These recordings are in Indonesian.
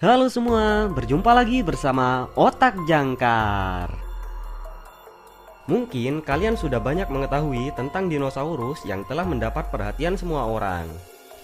Halo semua, berjumpa lagi bersama Otak Jangkar. Mungkin kalian sudah banyak mengetahui tentang dinosaurus yang telah mendapat perhatian semua orang.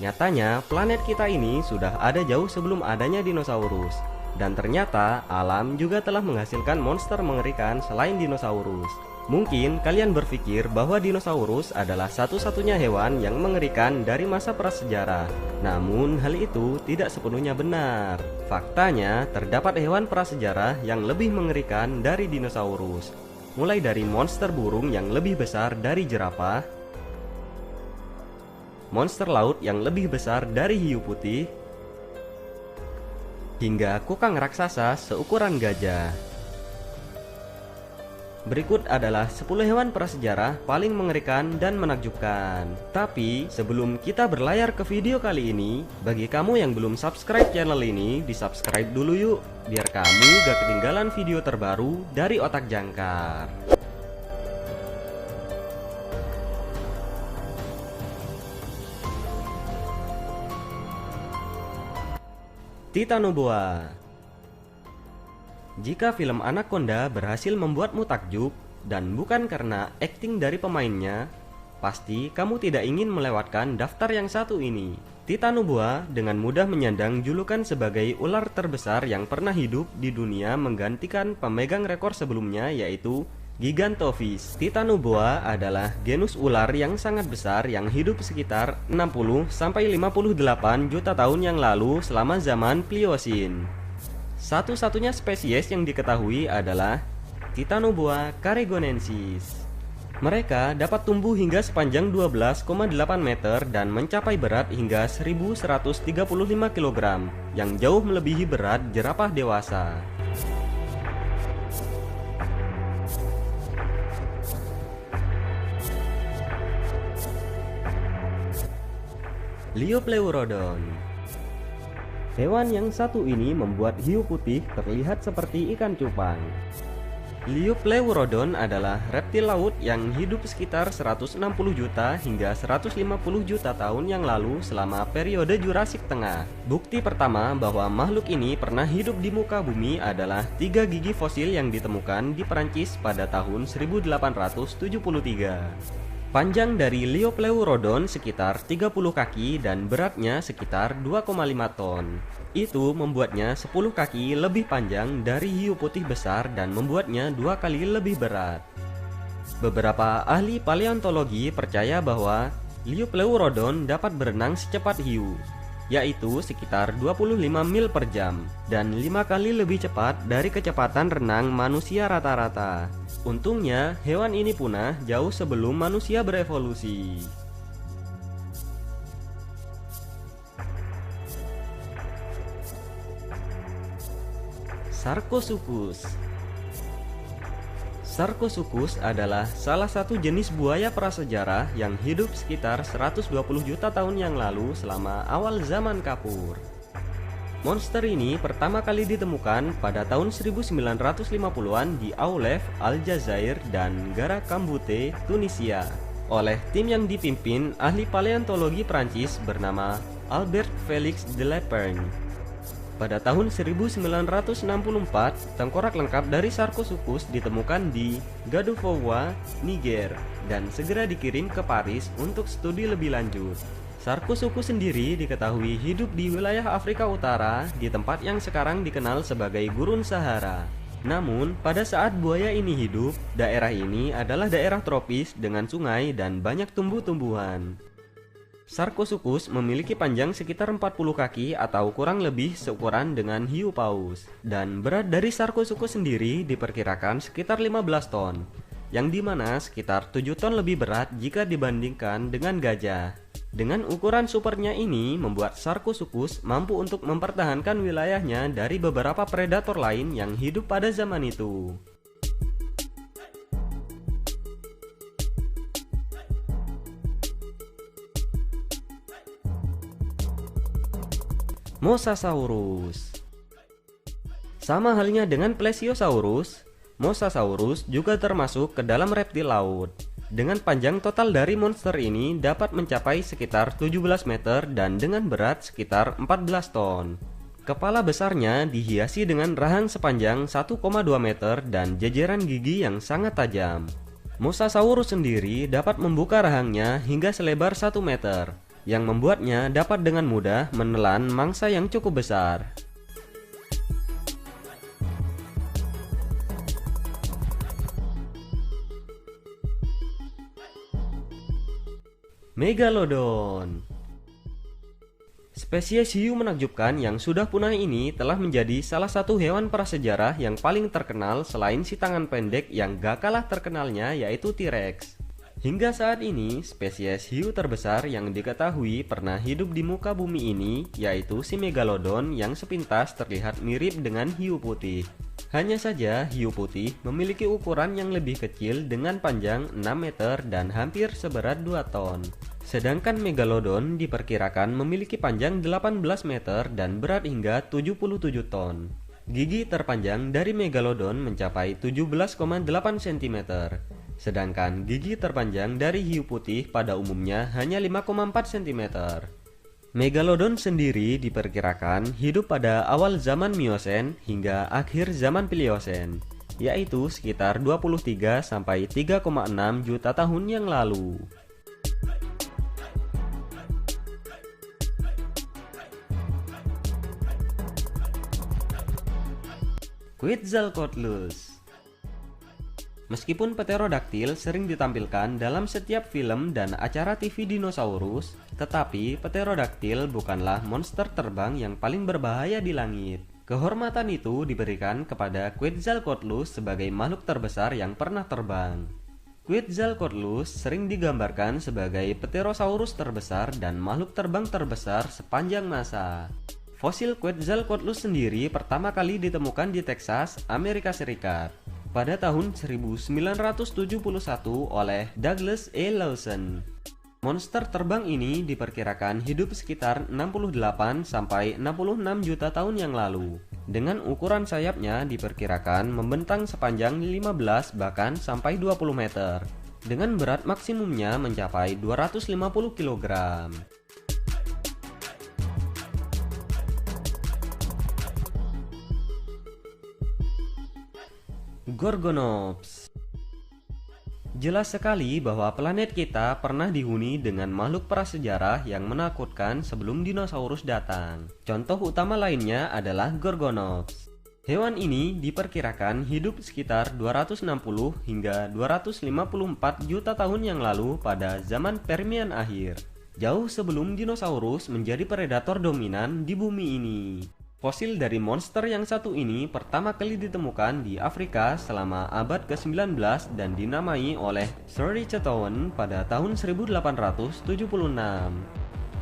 Nyatanya, planet kita ini sudah ada jauh sebelum adanya dinosaurus. Dan ternyata, alam juga telah menghasilkan monster mengerikan selain dinosaurus. Mungkin kalian berpikir bahwa dinosaurus adalah satu-satunya hewan yang mengerikan dari masa prasejarah. Namun hal itu tidak sepenuhnya benar. Faktanya, terdapat hewan prasejarah yang lebih mengerikan dari dinosaurus. Mulai dari monster burung yang lebih besar dari jerapah, monster laut yang lebih besar dari hiu putih, hingga kukang raksasa seukuran gajah. Berikut adalah 10 hewan prasejarah paling mengerikan dan menakjubkan. Tapi sebelum kita berlayar ke video kali ini, bagi kamu yang belum subscribe channel ini, di-subscribe dulu yuk, biar kamu gak ketinggalan video terbaru dari Otak Jangkar. Titanoboa. Jika film Anaconda berhasil membuatmu takjub, dan bukan karena akting dari pemainnya, pasti kamu tidak ingin melewatkan daftar yang satu ini. Titanoboa dengan mudah menyandang julukan sebagai ular terbesar yang pernah hidup di dunia, menggantikan pemegang rekor sebelumnya, yaitu Gigantophis. Titanoboa adalah genus ular yang sangat besar yang hidup sekitar 60-58 juta tahun yang lalu selama zaman Pliocene. Satu-satunya spesies yang diketahui adalah Titanoboa caregonensis. Mereka dapat tumbuh hingga sepanjang 12,8 meter dan mencapai berat hingga 1135 kg, yang jauh melebihi berat jerapah dewasa. Liopleurodon. Hewan yang satu ini membuat hiu putih terlihat seperti ikan cupang. Liopleurodon adalah reptil laut yang hidup sekitar 160 juta hingga 150 juta tahun yang lalu selama periode Jurassik Tengah. Bukti pertama bahwa makhluk ini pernah hidup di muka bumi adalah 3 gigi fosil yang ditemukan di Perancis pada tahun 1873. Panjang dari Liopleurodon sekitar 30 kaki dan beratnya sekitar 2,5 ton. Itu membuatnya 10 kaki lebih panjang dari hiu putih besar dan membuatnya 2 kali lebih berat. Beberapa ahli paleontologi percaya bahwa Liopleurodon dapat berenang secepat hiu, yaitu sekitar 25 mil per jam, dan 5 kali lebih cepat dari kecepatan renang manusia rata-rata. Untungnya, hewan ini punah jauh sebelum manusia berevolusi. Sarcosuchus. Sarcosuchus adalah salah satu jenis buaya prasejarah yang hidup sekitar 120 juta tahun yang lalu selama awal zaman kapur. Monster ini pertama kali ditemukan pada tahun 1950-an di Aulef, Aljazair, dan Gara Kambute, Tunisia, oleh tim yang dipimpin ahli paleontologi Prancis bernama Albert Félix de Lepern. Pada tahun 1964, tengkorak lengkap dari Sarcosuchus ditemukan di Gadoufoua, Niger, dan segera dikirim ke Paris untuk studi lebih lanjut. Sarcosuchus sendiri diketahui hidup di wilayah Afrika Utara, di tempat yang sekarang dikenal sebagai Gurun Sahara. Namun, pada saat buaya ini hidup, daerah ini adalah daerah tropis dengan sungai dan banyak tumbuh-tumbuhan. Sarcosuchus memiliki panjang sekitar 40 kaki atau kurang lebih seukuran dengan hiu paus. Dan berat dari Sarcosuchus sendiri diperkirakan sekitar 15 ton, yang dimana sekitar 7 ton lebih berat jika dibandingkan dengan gajah. Dengan ukuran supernya ini membuat Sarcosuchus mampu untuk mempertahankan wilayahnya dari beberapa predator lain yang hidup pada zaman itu. Mosasaurus. Sama halnya dengan Plesiosaurus, Mosasaurus juga termasuk ke dalam reptil laut. Dengan panjang total dari monster ini dapat mencapai sekitar 17 meter dan dengan berat sekitar 14 ton. Kepala besarnya dihiasi dengan rahang sepanjang 1,2 meter dan jajaran gigi yang sangat tajam. Mosasaurus sendiri dapat membuka rahangnya hingga selebar 1 meter, yang membuatnya dapat dengan mudah menelan mangsa yang cukup besar. Megalodon. Spesies hiu menakjubkan yang sudah punah ini telah menjadi salah satu hewan prasejarah yang paling terkenal selain si tangan pendek yang gak kalah terkenalnya, yaitu T-Rex. Hingga saat ini, spesies hiu terbesar yang diketahui pernah hidup di muka bumi ini yaitu si Megalodon yang sepintas terlihat mirip dengan hiu putih. Hanya saja hiu putih memiliki ukuran yang lebih kecil dengan panjang 6 meter dan hampir seberat 2 ton. Sedangkan Megalodon diperkirakan memiliki panjang 18 meter dan berat hingga 77 ton. Gigi terpanjang dari Megalodon mencapai 17,8 cm. Sedangkan gigi terpanjang dari hiu putih pada umumnya hanya 5,4 cm. Megalodon sendiri diperkirakan hidup pada awal zaman Miosen hingga akhir zaman Pliocene, yaitu sekitar 23 sampai 3,6 juta tahun yang lalu. Quetzalcoatlus. Meskipun Pterodaktil sering ditampilkan dalam setiap film dan acara TV dinosaurus, tetapi Pterodaktil bukanlah monster terbang yang paling berbahaya di langit. Kehormatan itu diberikan kepada Quetzalcoatlus sebagai makhluk terbesar yang pernah terbang. Quetzalcoatlus sering digambarkan sebagai Pterosaurus terbesar dan makhluk terbang terbesar sepanjang masa. Fosil Quetzalcoatlus sendiri pertama kali ditemukan di Texas, Amerika Serikat pada tahun 1971 oleh Douglas E. Lawson. Monster terbang ini diperkirakan hidup sekitar 68 sampai 66 juta tahun yang lalu. Dengan ukuran sayapnya diperkirakan membentang sepanjang 15 bahkan sampai 20 meter. Dengan berat maksimumnya mencapai 250 kg. Gorgonops. Jelas sekali bahwa planet kita pernah dihuni dengan makhluk prasejarah yang menakutkan sebelum dinosaurus datang. Contoh utama lainnya adalah Gorgonops. Hewan ini diperkirakan hidup sekitar 260 hingga 254 juta tahun yang lalu pada zaman Permian akhir, jauh sebelum dinosaurus menjadi predator dominan di bumi ini. Fosil dari monster yang satu ini pertama kali ditemukan di Afrika selama abad ke-19 dan dinamai oleh Sir Richard Owen pada tahun 1876.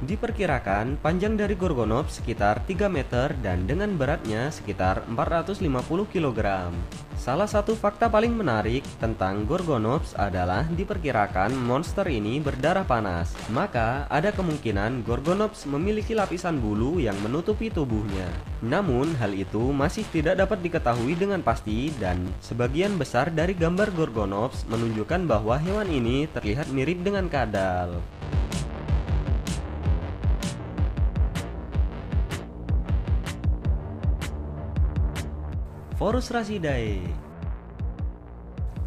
Diperkirakan panjang dari Gorgonops sekitar 3 meter dan dengan beratnya sekitar 450 kg. Salah satu fakta paling menarik tentang Gorgonops adalah diperkirakan monster ini berdarah panas. Maka ada kemungkinan Gorgonops memiliki lapisan bulu yang menutupi tubuhnya. Namun hal itu masih tidak dapat diketahui dengan pasti dan sebagian besar dari gambar Gorgonops menunjukkan bahwa hewan ini terlihat mirip dengan kadal. Phorus racidae.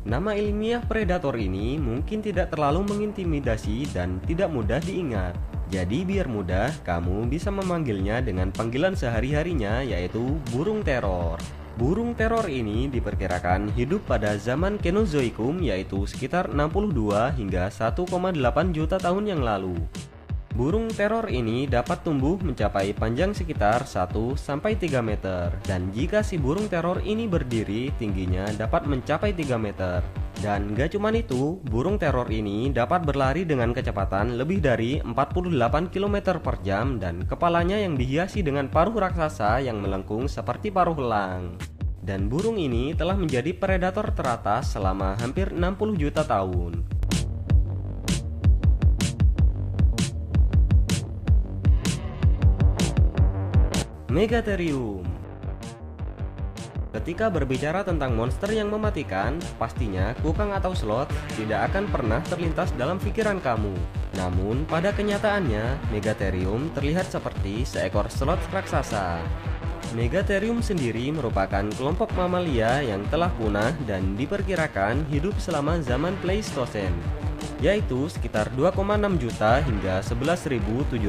Nama ilmiah predator ini mungkin tidak terlalu mengintimidasi dan tidak mudah diingat. Jadi biar mudah, kamu bisa memanggilnya dengan panggilan sehari-harinya yaitu burung teror. Burung teror ini diperkirakan hidup pada zaman Kenozoikum yaitu sekitar 62 hingga 1,8 juta tahun yang lalu. Burung teror ini dapat tumbuh mencapai panjang sekitar 1-3 meter dan jika si burung teror ini berdiri tingginya dapat mencapai 3 meter. Dan gak cuman itu, burung teror ini dapat berlari dengan kecepatan lebih dari 48 km per jam dan kepalanya yang dihiasi dengan paruh raksasa yang melengkung seperti paruh elang. Dan burung ini telah menjadi predator teratas selama hampir 60 juta tahun. Megatherium. Ketika berbicara tentang monster yang mematikan, pastinya kukang atau sloth tidak akan pernah terlintas dalam pikiran kamu. Namun pada kenyataannya, Megatherium terlihat seperti seekor sloth raksasa. Megatherium sendiri merupakan kelompok mamalia yang telah punah dan diperkirakan hidup selama zaman Pleistosen, yaitu sekitar 2,6 juta hingga 11.700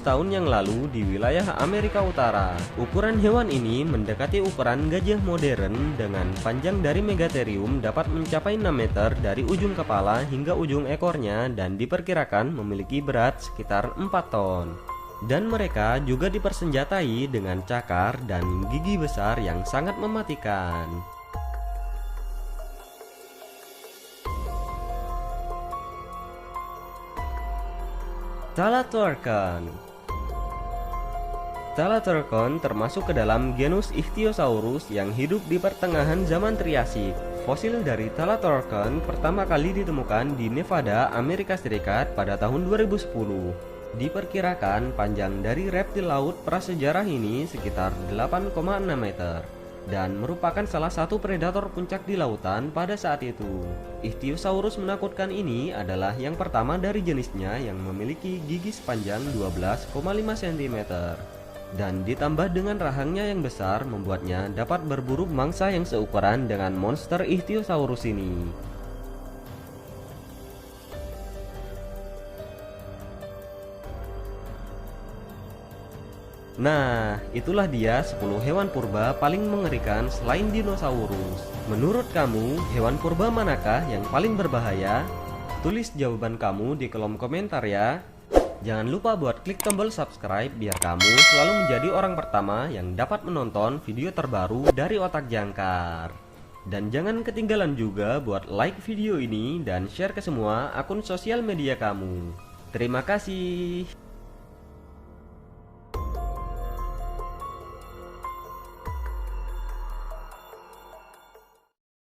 tahun yang lalu di wilayah Amerika Utara. Ukuran hewan ini mendekati ukuran gajah modern dengan panjang dari Megatherium dapat mencapai 6 meter dari ujung kepala hingga ujung ekornya dan diperkirakan memiliki berat sekitar 4 ton. Dan mereka juga dipersenjatai dengan cakar dan gigi besar yang sangat mematikan. Thalattorchon. Thalattorchon termasuk ke dalam genus Ichthyosaurus yang hidup di pertengahan zaman Triasik. Fosil dari Thalattorchon pertama kali ditemukan di Nevada, Amerika Serikat pada tahun 2010. Diperkirakan panjang dari reptil laut prasejarah ini sekitar 8,6 meter dan merupakan salah satu predator puncak di lautan pada saat itu. Ichthyosaurus menakutkan ini adalah yang pertama dari jenisnya yang memiliki gigi sepanjang 12,5 cm dan ditambah dengan rahangnya yang besar membuatnya dapat berburu mangsa yang seukuran dengan monster Ichthyosaurus ini. Nah, itulah dia 10 hewan purba paling mengerikan selain dinosaurus. Menurut kamu, hewan purba manakah yang paling berbahaya? Tulis jawaban kamu di kolom komentar ya. Jangan lupa buat klik tombol subscribe biar kamu selalu menjadi orang pertama yang dapat menonton video terbaru dari Otak Jangkar. Dan jangan ketinggalan juga buat like video ini dan share ke semua akun sosial media kamu. Terima kasih.